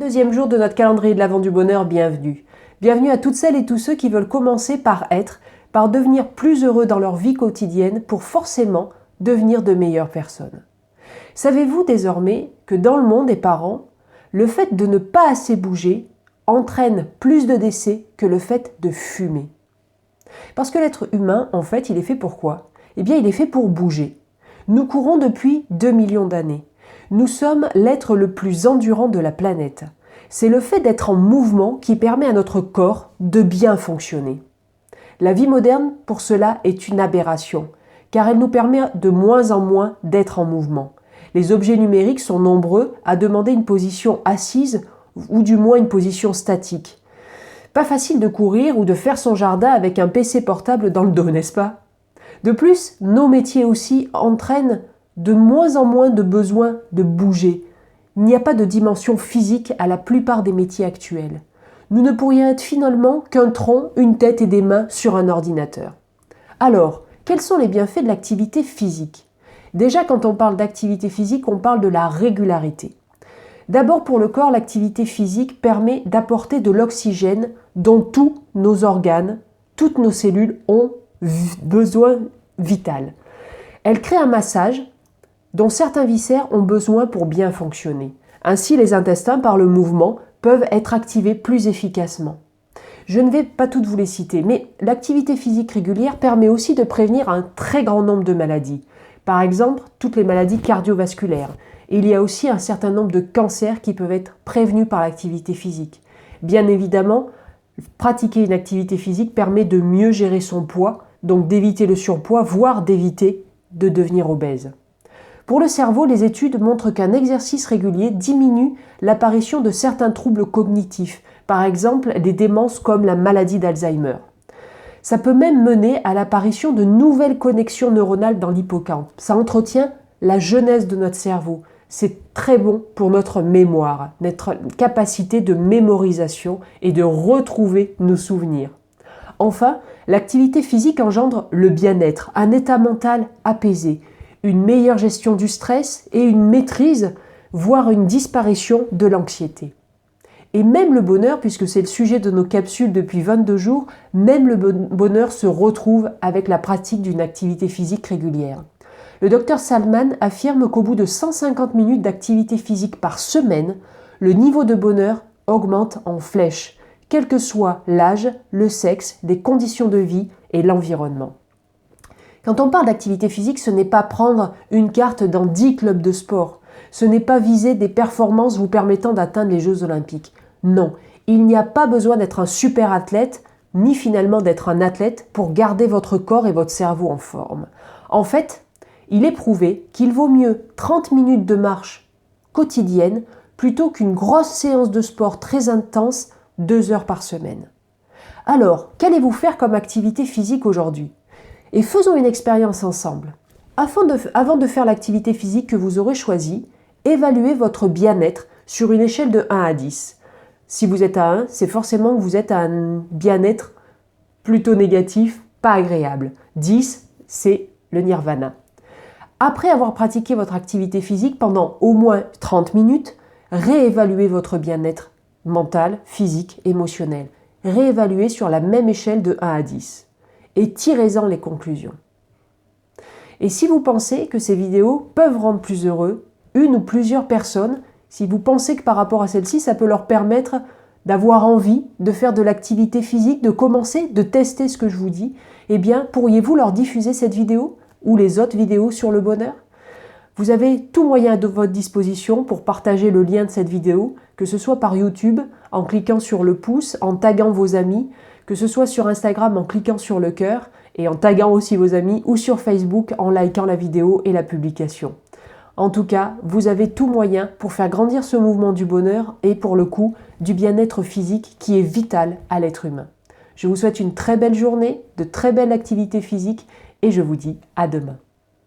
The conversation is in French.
Deuxième jour de notre calendrier de l'Avent du bonheur, bienvenue. Bienvenue à toutes celles et tous ceux qui veulent commencer par être, par devenir plus heureux dans leur vie quotidienne pour forcément devenir de meilleures personnes. Savez-vous désormais que dans le monde des parents, le fait de ne pas assez bouger entraîne plus de décès que le fait de fumer? Parce que l'être humain, en fait, il est fait pour quoi? Eh bien, il est fait pour bouger. Nous courons depuis 2 millions d'années. Nous sommes l'être le plus endurant de la planète. C'est le fait d'être en mouvement qui permet à notre corps de bien fonctionner. La vie moderne, pour cela, est une aberration, car elle nous permet de moins en moins d'être en mouvement. Les objets numériques sont nombreux à demander une position assise ou du moins une position statique. Pas facile de courir ou de faire son jardin avec un PC portable dans le dos, n'est-ce pas? De plus, nos métiers aussi entraînent de moins en moins de besoin de bouger. Il n'y a pas de dimension physique à la plupart des métiers actuels. Nous ne pourrions être finalement qu'un tronc, une tête et des mains sur un ordinateur. Alors, quels sont les bienfaits de l'activité physique? Déjà, quand on parle d'activité physique, on parle de la régularité. D'abord, pour le corps, l'activité physique permet d'apporter de l'oxygène dont tous nos organes, toutes nos cellules ont besoin vital. Elle crée un massage dont certains viscères ont besoin pour bien fonctionner. Ainsi, les intestins, par le mouvement, peuvent être activés plus efficacement. Je ne vais pas toutes vous les citer, mais l'activité physique régulière permet aussi de prévenir un très grand nombre de maladies. Par exemple, toutes les maladies cardiovasculaires. Et il y a aussi un certain nombre de cancers qui peuvent être prévenus par l'activité physique. Bien évidemment, pratiquer une activité physique permet de mieux gérer son poids, donc d'éviter le surpoids, voire d'éviter de devenir obèse. Pour le cerveau, les études montrent qu'un exercice régulier diminue l'apparition de certains troubles cognitifs, par exemple des démences comme la maladie d'Alzheimer. Ça peut même mener à l'apparition de nouvelles connexions neuronales dans l'hippocampe. Ça entretient la jeunesse de notre cerveau. C'est très bon pour notre mémoire, notre capacité de mémorisation et de retrouver nos souvenirs. Enfin, l'activité physique engendre le bien-être, un état mental apaisé, une meilleure gestion du stress et une maîtrise, voire une disparition de l'anxiété. Et même le bonheur, puisque c'est le sujet de nos capsules depuis 22 jours, même le bonheur se retrouve avec la pratique d'une activité physique régulière. Le docteur Salman affirme qu'au bout de 150 minutes d'activité physique par semaine, le niveau de bonheur augmente en flèche, quel que soit l'âge, le sexe, les conditions de vie et l'environnement. Quand on parle d'activité physique, ce n'est pas prendre une carte dans 10 clubs de sport. Ce n'est pas viser des performances vous permettant d'atteindre les Jeux Olympiques. Non, il n'y a pas besoin d'être un super athlète, ni finalement d'être un athlète pour garder votre corps et votre cerveau en forme. En fait, il est prouvé qu'il vaut mieux 30 minutes de marche quotidienne plutôt qu'une grosse séance de sport très intense 2 heures par semaine. Alors, qu'allez-vous faire comme activité physique aujourd'hui? Et faisons une expérience ensemble. Avant de faire l'activité physique que vous aurez choisie, évaluez votre bien-être sur une échelle de 1 à 10. Si vous êtes à 1, c'est forcément que vous êtes à un bien-être plutôt négatif, pas agréable. 10, c'est le nirvana. Après avoir pratiqué votre activité physique pendant au moins 30 minutes, réévaluez votre bien-être mental, physique, émotionnel. Réévaluez sur la même échelle de 1 à 10. Et tirez-en les conclusions. Et si vous pensez que ces vidéos peuvent rendre plus heureux une ou plusieurs personnes, si vous pensez que par rapport à celle-ci, ça peut leur permettre d'avoir envie de faire de l'activité physique, de commencer, de tester ce que je vous dis, eh bien, pourriez-vous leur diffuser cette vidéo ou les autres vidéos sur le bonheur? Vous avez tout moyen à votre disposition pour partager le lien de cette vidéo, que ce soit par YouTube, en cliquant sur le pouce, en taguant vos amis, que ce soit sur Instagram en cliquant sur le cœur et en taguant aussi vos amis, ou sur Facebook en likant la vidéo et la publication. En tout cas, vous avez tout moyen pour faire grandir ce mouvement du bonheur et pour le coup, du bien-être physique qui est vital à l'être humain. Je vous souhaite une très belle journée, de très belles activités physiques et je vous dis à demain.